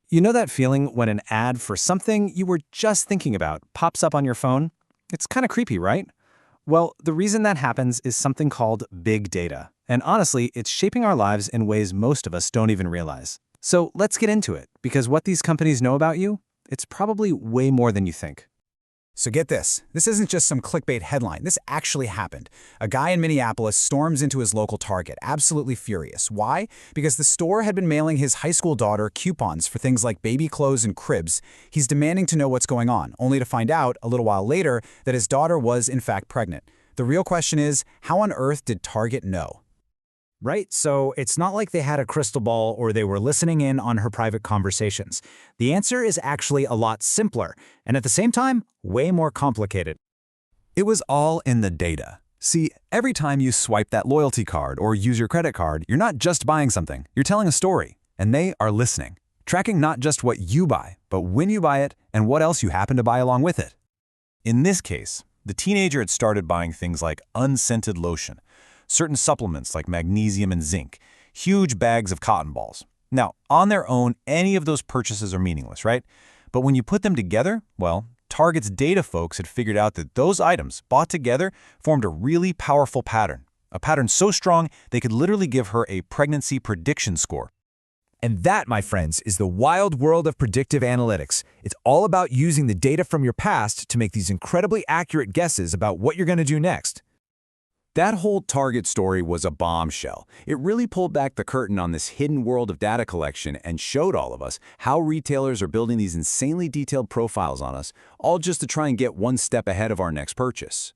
You know that feeling when an ad for something you were just thinking about pops up on your phone? It's kind of creepy, right? Well, the reason that happens is something called big data. And honestly, it's shaping our lives in ways most of us don't even realize. So let's get into it, because what these companies know about you, it's probably way more than you think. So get this. This isn't just some clickbait headline. This actually happened. A guy in Minneapolis storms into his local Target, absolutely furious. Why? Because the store had been mailing his high school daughter coupons for things like baby clothes and cribs. He's demanding to know what's going on, only to find out, a little while later, that his daughter was in fact pregnant. The real question is, how on earth did Target know? Right? So it's not like they had a crystal ball or they were listening in on her private conversations. The answer is actually a lot simpler, and at the same time, way more complicated. It was all in the data. See, every time you swipe that loyalty card or use your credit card, you're not just buying something, you're telling a story, and they are listening, tracking not just what you buy, but when you buy it and what else you happen to buy along with it. In this case, the teenager had started buying things like unscented lotion, certain supplements like magnesium and zinc, huge bags of cotton balls. Now, on their own, any of those purchases are meaningless, right? But when you put them together, well, Target's data folks had figured out that those items, bought together, formed a really powerful pattern. A pattern so strong, they could literally give her a pregnancy prediction score. And that, my friends, is the wild world of predictive analytics. It's all about using the data from your past to make these incredibly accurate guesses about what you're going to do next. That whole Target story was a bombshell. It really pulled back the curtain on this hidden world of data collection and showed all of us how retailers are building these insanely detailed profiles on us, all just to try and get one step ahead of our next purchase.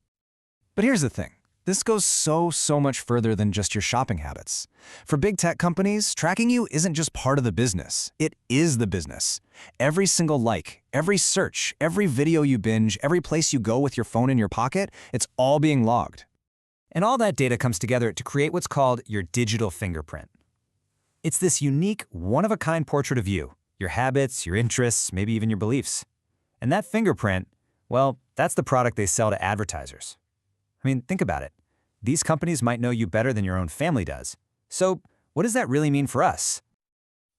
But here's the thing. This goes so much further than just your shopping habits. For big tech companies, tracking you isn't just part of the business. It is the business. Every single like, every search, every video you binge, every place you go with your phone in your pocket, it's all being logged. And all that data comes together to create what's called your digital fingerprint. It's this unique, one-of-a-kind portrait of you, your habits, your interests, maybe even your beliefs. And that fingerprint, well, that's the product they sell to advertisers. I mean, think about it. These companies might know you better than your own family does. So what does that really mean for us?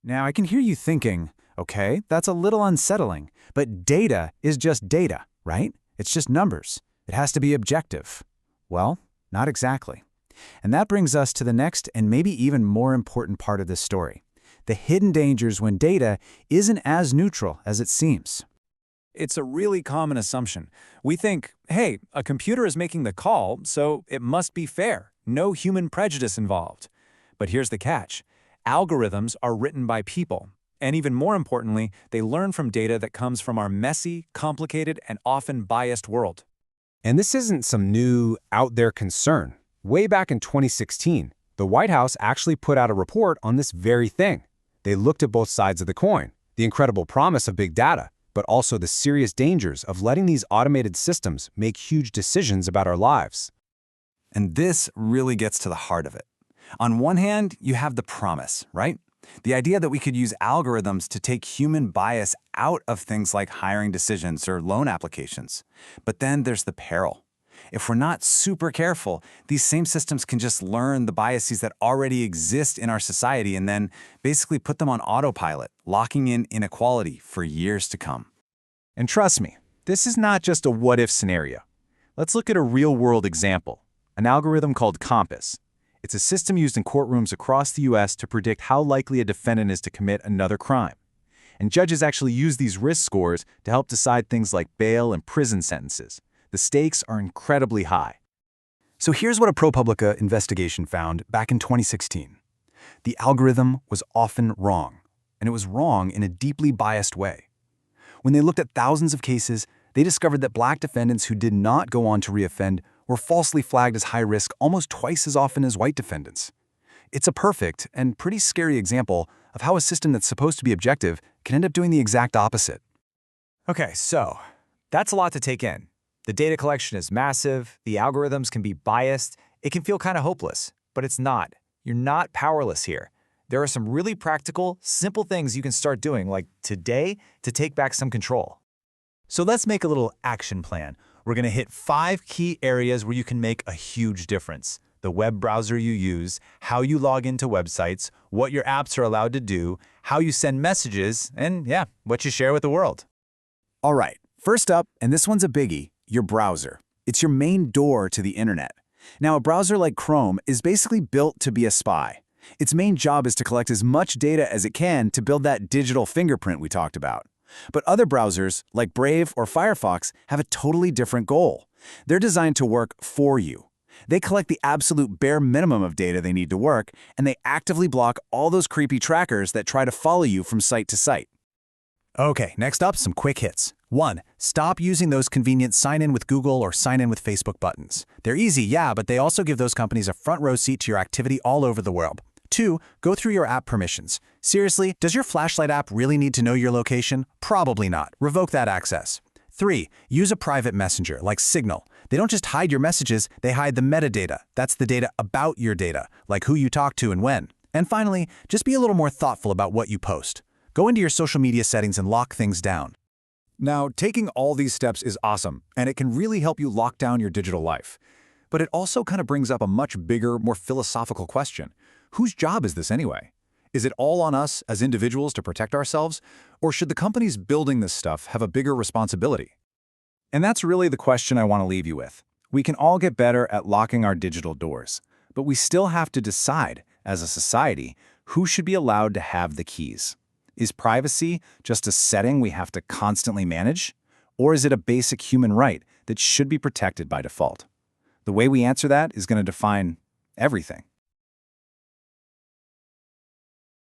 Now, I can hear you thinking, okay, that's a little unsettling, but data is just data, right? It's just numbers. It has to be objective. Well, not exactly. And that brings us to the next and maybe even more important part of this story: the hidden dangers when data isn't as neutral as it seems. It's a really common assumption. We think, hey, a computer is making the call, so it must be fair. No human prejudice involved. But here's the catch. Algorithms are written by people. And even more importantly, they learn from data that comes from our messy, complicated, and often biased world. And this isn't some new, out-there concern. Way back in 2016, the White House actually put out a report on this very thing. They looked at both sides of the coin, the incredible promise of big data, but also the serious dangers of letting these automated systems make huge decisions about our lives. And this really gets to the heart of it. On one hand, you have the promise, right? The idea that we could use algorithms to take human bias out of things like hiring decisions or loan applications. But then there's the peril. If we're not super careful, these same systems can just learn the biases that already exist in our society and then basically put them on autopilot, locking in inequality for years to come. And trust me, this is not just a what-if scenario. Let's look at a real-world example, an algorithm called Compass. It's a system used in courtrooms across the U.S. to predict how likely a defendant is to commit another crime. And judges actually use these risk scores to help decide things like bail and prison sentences. The stakes are incredibly high. So here's what a ProPublica investigation found back in 2016. The algorithm was often wrong, and it was wrong in a deeply biased way. When they looked at thousands of cases, they discovered that Black defendants who did not go on to reoffend were falsely flagged as high risk almost twice as often as white defendants. It's a perfect and pretty scary example of how a system that's supposed to be objective can end up doing the exact opposite. Okay, so that's a lot to take in. The data collection is massive, the algorithms can be biased, it can feel kind of hopeless, but it's not. You're not powerless here. There are some really practical, simple things you can start doing, like today, to take back some control. So let's make a little action plan. We're going to hit 5 key areas where you can make a huge difference. the web browser you use, how you log into websites, what your apps are allowed to do, how you send messages, and yeah, what you share with the world. All right, first up, and this one's a biggie, your browser. It's your main door to the internet. Now, a browser like Chrome is basically built to be a spy. Its main job is to collect as much data as it can to build that digital fingerprint we talked about. But other browsers, like Brave or Firefox, have a totally different goal. They're designed to work for you. They collect the absolute bare minimum of data they need to work, and they actively block all those creepy trackers that try to follow you from site to site. Okay, next up, some quick hits. 1. Stop using those convenient sign in with Google or sign in with Facebook buttons. They're easy, yeah, but they also give those companies a front row seat to your activity all over the world. 2. Go through your app permissions. Seriously, does your flashlight app really need to know your location? Probably not. Revoke that access. 3. Use a private messenger like Signal. They don't just hide your messages, they hide the metadata. That's the data about your data, like who you talk to and when. And finally, just be a little more thoughtful about what you post. Go into your social media settings and lock things down. Now, taking all these steps is awesome, and it can really help you lock down your digital life. But it also kind of brings up a much bigger, more philosophical question. Whose job is this anyway? Is it all on us as individuals to protect ourselves, or should the companies building this stuff have a bigger responsibility? And that's really the question I want to leave you with. We can all get better at locking our digital doors, but we still have to decide, as a society, who should be allowed to have the keys. Is privacy just a setting we have to constantly manage? Or is it a basic human right that should be protected by default? The way we answer that is going to define everything.